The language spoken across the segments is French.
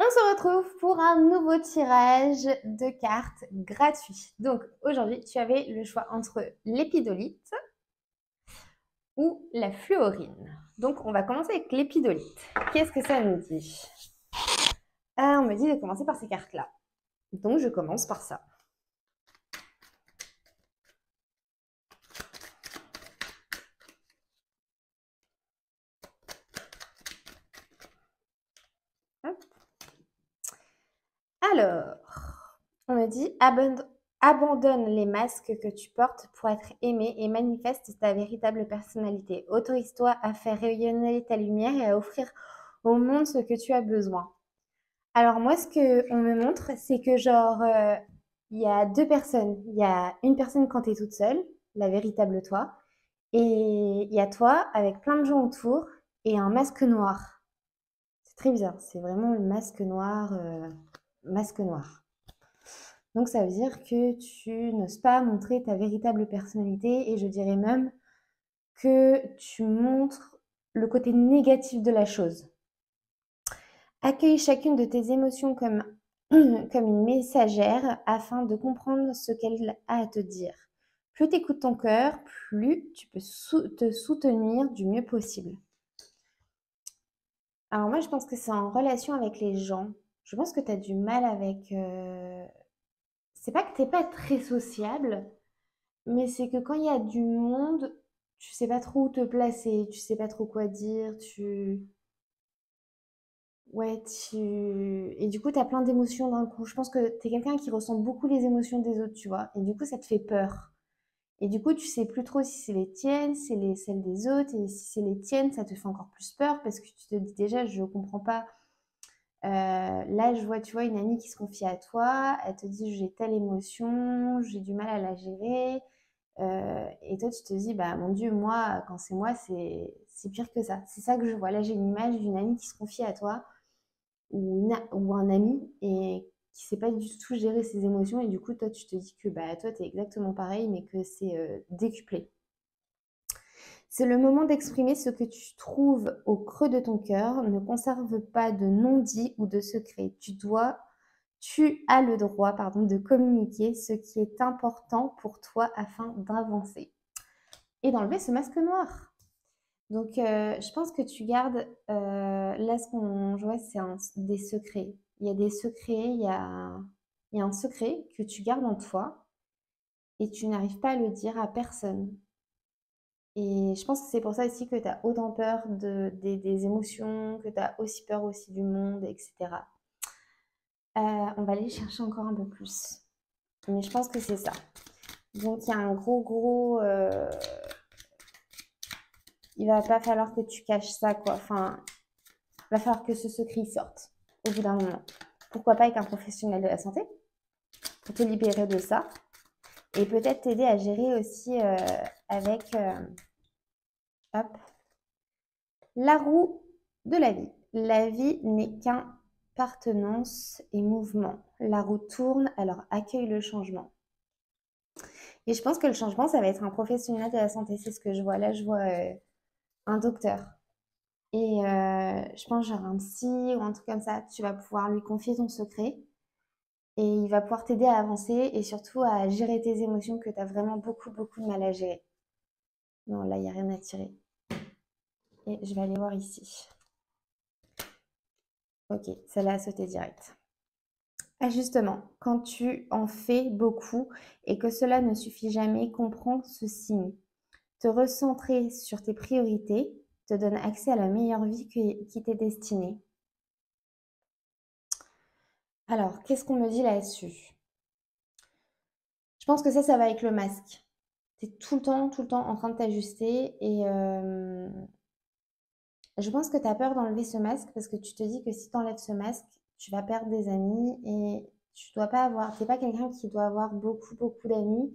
On se retrouve pour un nouveau tirage de cartes gratuit. Donc aujourd'hui, tu avais le choix entre l'épidolite ou la fluorine. Donc on va commencer avec l'épidolite. Qu'est-ce que ça nous dit? On me dit de commencer par ces cartes-là. Donc je commence par ça. Hop. Alors, on me dit abandonne les masques que tu portes pour être aimé et manifeste ta véritable personnalité. Autorise-toi à faire rayonner ta lumière et à offrir au monde ce que tu as besoin. Alors moi, ce que on me montre, c'est que genre, il y a deux personnes. Il y a une personne quand tu es toute seule, la véritable toi, et il y a toi avec plein de gens autour et un masque noir. C'est très bizarre. C'est vraiment le masque noir, masque noir. Donc ça veut dire que tu n'oses pas montrer ta véritable personnalité et je dirais même que tu montres le côté négatif de la chose. Accueille chacune de tes émotions comme, comme une messagère afin de comprendre ce qu'elle a à te dire. Plus tu écoutes ton cœur, plus tu peux te soutenir du mieux possible. Alors moi, je pense que c'est en relation avec les gens. Je pense que tu as du mal avec... C'est pas que t'es pas très sociable, mais c'est que quand il y a du monde, tu sais pas trop où te placer, tu sais pas trop quoi dire, tu... Ouais, et du coup, tu as plein d'émotions d'un coup. Je pense que tu es quelqu'un qui ressent beaucoup les émotions des autres, tu vois. Et du coup, ça te fait peur. Et du coup, tu sais plus trop si c'est les tiennes, si c'est celles des autres. Et si c'est les tiennes, ça te fait encore plus peur parce que tu te dis déjà, je comprends pas. Là, je vois, tu vois, une amie qui se confie à toi. Elle te dit, j'ai telle émotion, j'ai du mal à la gérer. Et toi, tu te dis, bah mon Dieu, moi, quand c'est moi, c'est pire que ça. C'est ça que je vois. Là, j'ai une image d'une amie qui se confie à toi ou un ami et qui sait pas du tout gérer ses émotions et du coup toi tu te dis que bah toi t'es exactement pareil mais que c'est décuplé. C'est le moment d'exprimer ce que tu trouves au creux de ton cœur. Ne conserve pas de non-dit ou de secret. Tu as le droit, pardon, de communiquer ce qui est important pour toi afin d'avancer et d'enlever ce masque noir. Donc, je pense que tu gardes, là, ce qu'on je vois, c'est des secrets. Il y a des secrets, il y a un secret que tu gardes en toi et tu n'arrives pas à le dire à personne. Et je pense que c'est pour ça aussi que tu as autant peur des émotions, que tu as aussi peur aussi du monde, etc. On va aller chercher encore un peu plus. Mais je pense que c'est ça. Donc, il y a un gros, il va pas falloir que tu caches ça, quoi. Enfin, il va falloir que ce secret sorte au bout d'un moment. Pourquoi pas avec un professionnel de la santé pour te libérer de ça et peut-être t'aider à gérer aussi avec hop, la roue de la vie. La vie n'est qu'impartenance et mouvement. La roue tourne, alors accueille le changement. Et je pense que le changement, ça va être un professionnel de la santé. C'est ce que je vois. Là, je vois un docteur. Et je pense genre un psy ou un truc comme ça. Tu vas pouvoir lui confier ton secret. Et il va pouvoir t'aider à avancer et surtout à gérer tes émotions que tu as vraiment beaucoup de mal à gérer. Non, là, il n'y a rien à tirer. Et je vais aller voir ici. Ok, celle-là a sauté direct. Ajustement. Quand tu en fais beaucoup et que cela ne suffit jamais, comprends ce signe. Te recentrer sur tes priorités te donne accès à la meilleure vie qui t'est destinée. Alors, qu'est-ce qu'on me dit là-dessus? Je pense que ça va avec le masque. Tu es tout le temps en train de t'ajuster et je pense que tu as peur d'enlever ce masque parce que tu te dis que si tu enlèves ce masque, tu vas perdre des amis et tu dois pas avoir, t'es pas quelqu'un qui doit avoir beaucoup d'amis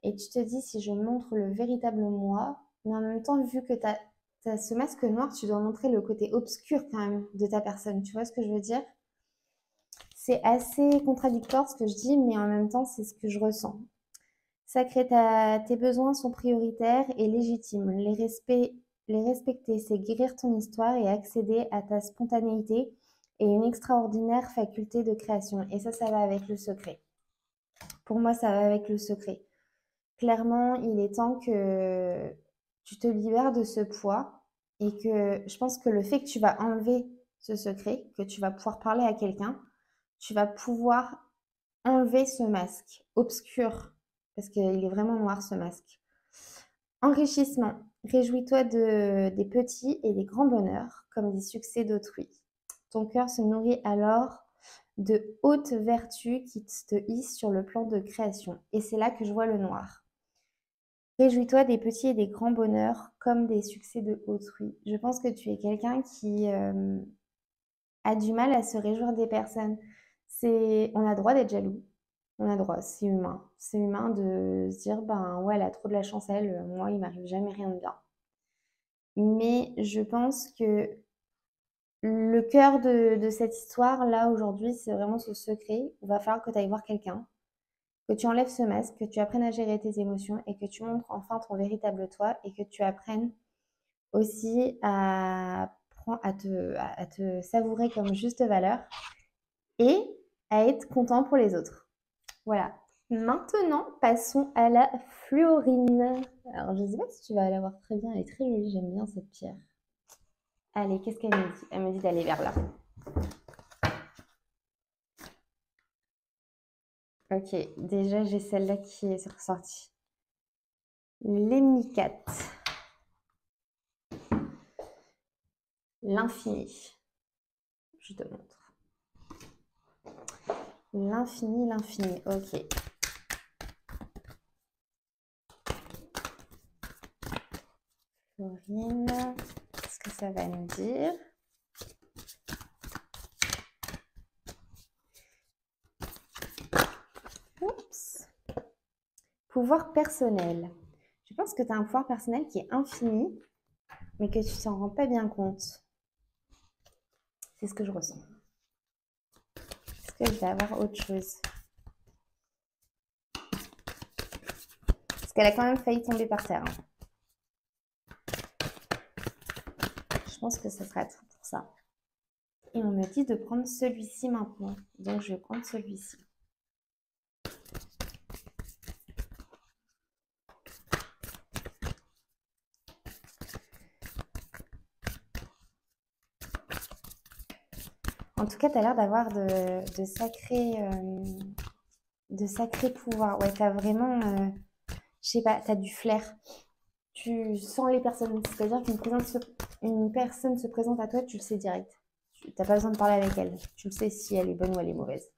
et tu te dis si je montre le véritable moi, mais en même temps, vu que tu as ce masque noir, tu dois montrer le côté obscur quand même de ta personne. Tu vois ce que je veux dire? C'est assez contradictoire ce que je dis, mais en même temps, c'est ce que je ressens. Tes besoins sont prioritaires et légitimes. Les respecter, c'est guérir ton histoire et accéder à ta spontanéité et une extraordinaire faculté de création. Et ça va avec le secret. Pour moi, ça va avec le secret. Clairement, il est temps que tu te libères de ce poids et que je pense que le fait que tu vas enlever ce secret, que tu vas pouvoir parler à quelqu'un, tu vas pouvoir enlever ce masque obscur, parce qu'il est vraiment noir ce masque. Enrichissement. Réjouis-toi des petits et des grands bonheurs, comme des succès d'autrui. Ton cœur se nourrit alors de hautes vertus qui te hissent sur le plan de création. Et c'est là que je vois le noir. Réjouis-toi des petits et des grands bonheurs comme des succès de autrui. Je pense que tu es quelqu'un qui a du mal à se réjouir des personnes. On a droit d'être jaloux. On a droit, c'est humain. C'est humain de se dire, ben ouais, elle a trop de la chance, elle, moi, il m'arrive jamais rien de bien. Mais je pense que le cœur de cette histoire, là, aujourd'hui, c'est vraiment ce secret. Il va falloir que tu ailles voir quelqu'un, que tu enlèves ce masque, que tu apprennes à gérer tes émotions et que tu montres enfin ton véritable toi et que tu apprennes aussi à te savourer comme juste valeur et à être content pour les autres. Voilà. Maintenant, passons à la fluorine. Alors, je ne sais pas si tu vas la voir très bien, elle est très jolie, j'aime bien cette pierre. Allez, qu'est-ce qu'elle me dit? Elle me dit d'aller vers là. Ok, déjà j'ai celle-là qui est ressortie. L'hémicate. L'infini. Je te montre. L'infini, l'infini. Ok. Florine, qu'est-ce que ça va nous dire? Oups. Pouvoir personnel. Je pense que tu as un pouvoir personnel qui est infini, mais que tu t'en rends pas bien compte. C'est ce que je ressens. Est-ce que je vais avoir autre chose? Parce qu'elle a quand même failli tomber par terre. Je pense que ce sera tout pour ça. Et on me dit de prendre celui-ci maintenant. Donc je vais prendre celui-ci. En tout cas, tu as l'air d'avoir de sacrés pouvoirs. Ouais, tu as vraiment, je sais pas, tu as du flair. Tu sens les personnes. C'est-à-dire une personne se présente à toi, tu le sais direct. Tu n'as pas besoin de parler avec elle. Tu le sais si elle est bonne ou elle est mauvaise.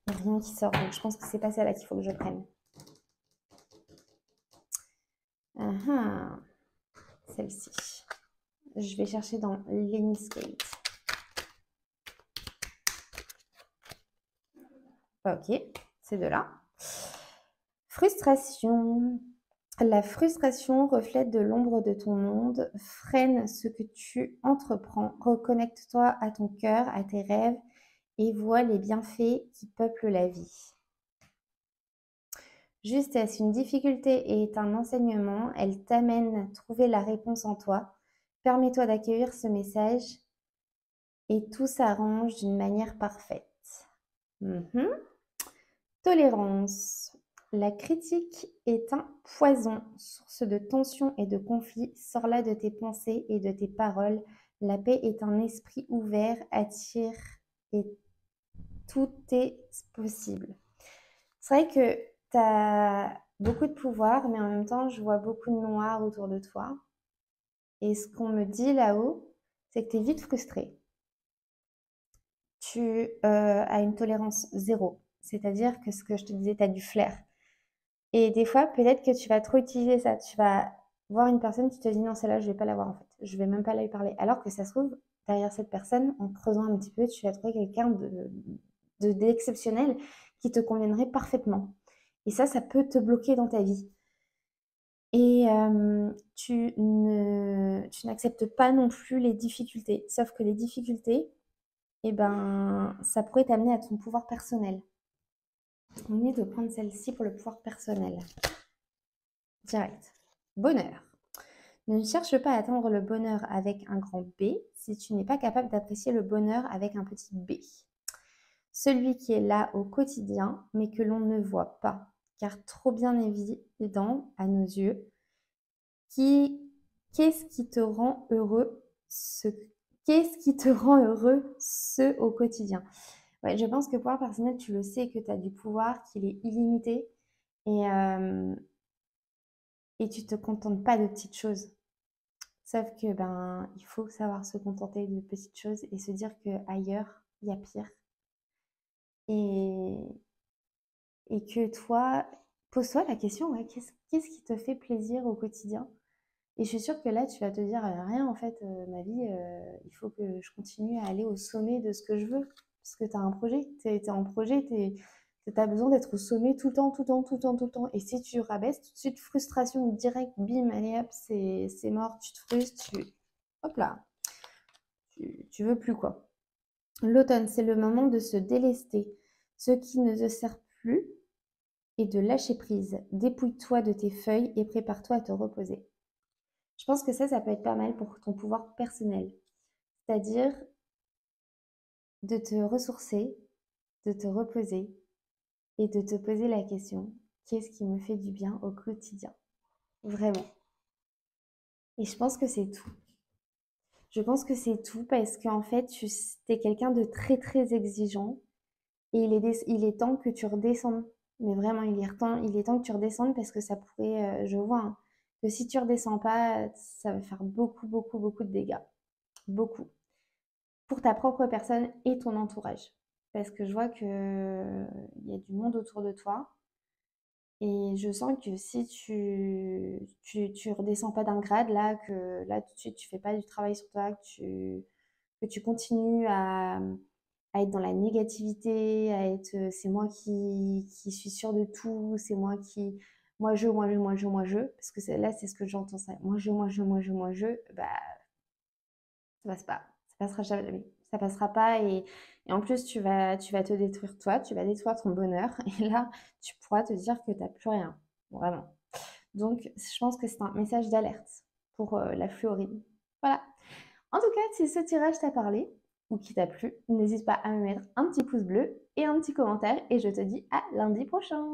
Il n'y a rien qui sort. Donc je pense que c'est pas celle-là qu'il faut que je prenne. Celle-ci. Je vais chercher dans l'Hémiscate. Ok, c'est de là. Frustration. La frustration reflète de l'ombre de ton monde, freine ce que tu entreprends, reconnecte-toi à ton cœur, à tes rêves et vois les bienfaits qui peuplent la vie. Justesse, une difficulté est un enseignement, elle t'amène à trouver la réponse en toi. Permets-toi d'accueillir ce message et tout s'arrange d'une manière parfaite. Tolérance. La critique est un poison, source de tension et de conflit. Sors-la de tes pensées et de tes paroles. La paix est un esprit ouvert, attire et tout est possible. C'est vrai que tu as beaucoup de pouvoir, mais en même temps, je vois beaucoup de noir autour de toi. Et ce qu'on me dit là-haut, c'est que tu es vite frustré. Tu as une tolérance zéro. C'est-à-dire que ce que je te disais, tu as du flair. Et des fois, peut-être que tu vas trop utiliser ça. Tu vas voir une personne, tu te dis non, celle-là, je vais pas la voir en fait. Je vais même pas lui parler. Alors que ça se trouve, derrière cette personne, en creusant un petit peu, tu vas trouver quelqu'un d'exceptionnel qui te conviendrait parfaitement. Et ça peut te bloquer dans ta vie. Et tu n'acceptes pas non plus les difficultés. Sauf que les difficultés, eh ben, ça pourrait t'amener à ton pouvoir personnel. On est de prendre celle-ci pour le pouvoir personnel. Direct. Bonheur. Ne cherche pas à atteindre le bonheur avec un grand B si tu n'es pas capable d'apprécier le bonheur avec un petit b. Celui qui est là au quotidien, mais que l'on ne voit pas, car trop bien évident à nos yeux. Qui, qu'est-ce qui te rend heureux ce, qu'est-ce qui te rend heureux ce au quotidien? Ouais, je pense que pouvoir personnel, tu le sais que tu as du pouvoir, qu'il est illimité et tu te contentes pas de petites choses. Sauf que ben, il faut savoir se contenter de petites choses et se dire que ailleurs, il y a pire. Et, et que toi, pose-toi la question, ouais, qu'est-ce qui te fait plaisir au quotidien? Et je suis sûre que là, tu vas te dire, rien, en fait, ma vie, il faut que je continue à aller au sommet de ce que je veux. Parce que tu as un projet, tu es en projet, tu as besoin d'être au sommet tout le temps, tout le temps, tout le temps, tout le temps. Et si tu rabaisses, tout de suite, frustration direct, bim, allez hop, c'est mort, tu te frustres, hop là, tu veux plus quoi. L'automne, c'est le moment de se délester, ce qui ne te sert plus, et de lâcher prise. Dépouille-toi de tes feuilles et prépare-toi à te reposer. Je pense que ça peut être pas mal pour ton pouvoir personnel. C'est-à-dire de te ressourcer, de te reposer et de te poser la question, qu'est-ce qui me fait du bien au quotidien? Vraiment. Et je pense que c'est tout. Je pense que c'est tout parce qu'en fait, tu es quelqu'un de très très exigeant et il est temps que tu redescendes. Mais vraiment, il est temps que tu redescendes parce que ça pourrait, je vois, hein, que si tu redescends pas, ça va faire beaucoup, beaucoup, beaucoup de dégâts. Beaucoup. Pour ta propre personne et ton entourage. Parce que je vois qu'il y a du monde autour de toi. Et je sens que si tu redescends pas d'un grade, là, que là, tout de suite, tu fais pas du travail sur toi, que tu continues à être dans la négativité, à être c'est moi qui suis sûre de tout, c'est moi qui. Moi, je, parce que là, c'est ce que j'entends ça. Moi, je, bah, ça passe pas. Ça passera jamais. Ça passera pas et en plus tu vas te détruire toi, tu vas détruire ton bonheur et là tu pourras te dire que tu n'as plus rien. Vraiment. Donc je pense que c'est un message d'alerte pour la fluorine. Voilà. En tout cas, si ce tirage t'a parlé ou qui t'a plu, n'hésite pas à me mettre un petit pouce bleu et un petit commentaire et je te dis à lundi prochain.